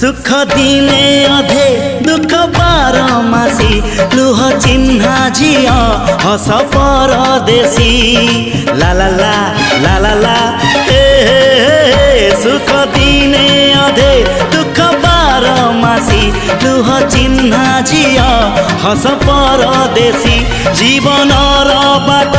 सुख दिने अधे दुख बारमासी लुह चिन्हा झिया हस परदेशी ला ला ला ला ला ला हे सुख दिने अधे दुख बारमासी लुह चिन्हा झिया हस परदेशी जीवन र बाटो